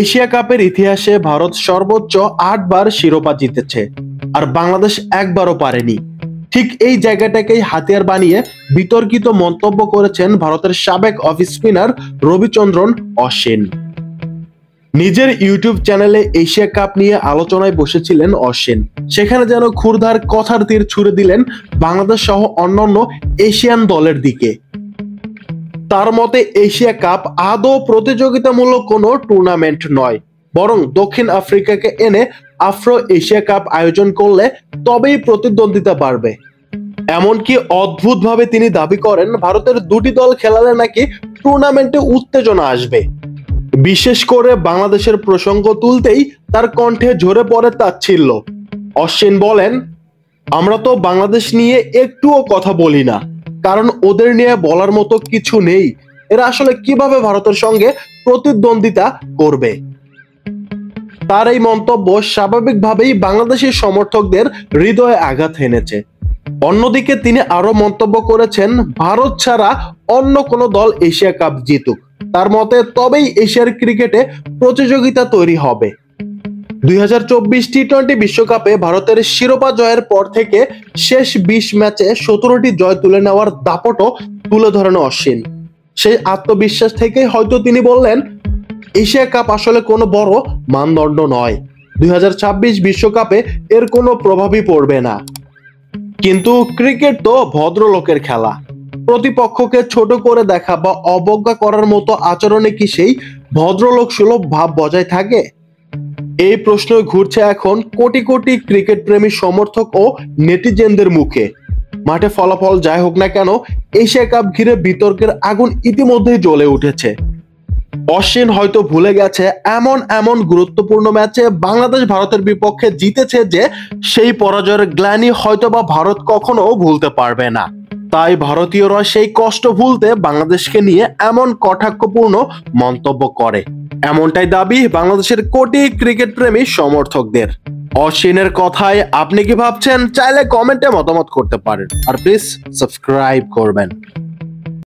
Asia কাপের ইতিহাসে ভারত সর্বোচ্চ ৮ বার শিরোপা জিতেছে, আর বাংলাদেশ একবারও পারেনি। ঠিক এই জায়গাটাকেই হাতিয়ার বানিয়ে বিতর্কিত মন্তব্য করেছেন ভারতের সাবেক অফ স্পিনার রবিচন্দ্রন অশ্বিন। নিজের ইউটিউব চ্যানেলে এশিয়া কাপ নিয়ে আলোচনায় বসেছিলেন অশ্বিন। সেখানে যেন ক্ষুরধার কথার তীর ছুড়ে দিলেন বাংলাদেশ সহ অন্যান্য এশিয়ান দলের দিকে। তার মতে এশিয়া কাপ আদৌ প্রতিযোগিতামূলক কোনো টুর্নামেন্ট নয়, বরং দক্ষিণ আফ্রিকাকে এনে আফ্রো এশিয়া কাপ আয়োজন করলে তবেই প্রতিদ্বন্দ্বিতা বাড়বে। এমনকি অদ্ভুতভাবে তিনি দাবি করেন ভারতের দুটি দল খেলালে নাকি টুর্নামেন্টে উত্তেজনা আসবে। বিশেষ করে বাংলাদেশের প্রসঙ্গ তুলতেই তার কণ্ঠে ঝরে পড়ে তাচ্ছিল্য। অশ্বিন বলেন, আমরা তো বাংলাদেশ নিয়ে একটুও কথা বলি না, কারণ ওদের নিয়ে বলার মতো কিছু নেই। এরা আসলে কিভাবে ভারতের সঙ্গে প্রতিদ্বন্দ্বিতা করবে? তার এই মন্তব্য স্বাভাবিকভাবেই বাংলাদেশি সমর্থকদের হৃদয়ে আঘাত এনেছে। অন্যদিকে তিনি আরো মন্তব্য করেছেন, ভারত ছাড়া অন্য কোনো দল এশিয়া কাপ জিতুক, তার মতে তবেই এশিয়ার ক্রিকেটে প্রতিযোগিতা তৈরি হবে। 2024 টি-20 বিশ্বকাপে ভারতের শিরোপা জয়ের পর থেকে শেষ 20 ম্যাচে 17টি জয় তুলে নেওয়ার দাপটও তুলে ধরেন অশ্বিন। সেই আত্মবিশ্বাস থেকেই হয়তো তিনি বললেন, এশিয়া কাপ আসলে কোনো বড় মানদণ্ড নয়, 2026 বিশ্বকাপে এর কোনো প্রভাবই পড়বে না। কিন্তু ক্রিকেট তো ভদ্রলোকের খেলা। প্রতিপক্ষকে ছোট করে দেখা বা অবজ্ঞা করার মতো আচরণে কি সেই ভদ্রলোক সুলভ ভাব বজায় থাকে? এই প্রশ্ন ঘুরছে এখন কোটি কোটি ক্রিকেট প্রেমী সমর্থক ও নেটিজেনদের মুখে। মাঠে ফলাফল যাই হোক না কেন, এশিয়া কাপ ঘিরে বিতর্কের আগুন ইতিমধ্যেই জ্বলে উঠেছে। অশ্বিন হয়তো ভুলে গেছে এমন এমন গুরুত্বপূর্ণ ম্যাচে বাংলাদেশ ভারতের বিপক্ষে জিতেছে যে সেই পরাজয়ের গ্লানি হয়তোবা ভারত কখনো ভুলতে পারবে না। তাই ভারতীয়রা সেই কষ্ট ভুলতে বাংলাদেশকে নিয়ে এমন কটাক্ষপূর্ণ মন্তব্য করে। এমনটাই দাবি বাংলাদেশের কোটি ক্রিকেট প্রেমী সমর্থকদের। অশ্বিনের কথায় আপনি কি ভাবছেন? চাইলে কমেন্টে মতামত করতে পারেন, আর প্লিজ সাবস্ক্রাইব করবেন।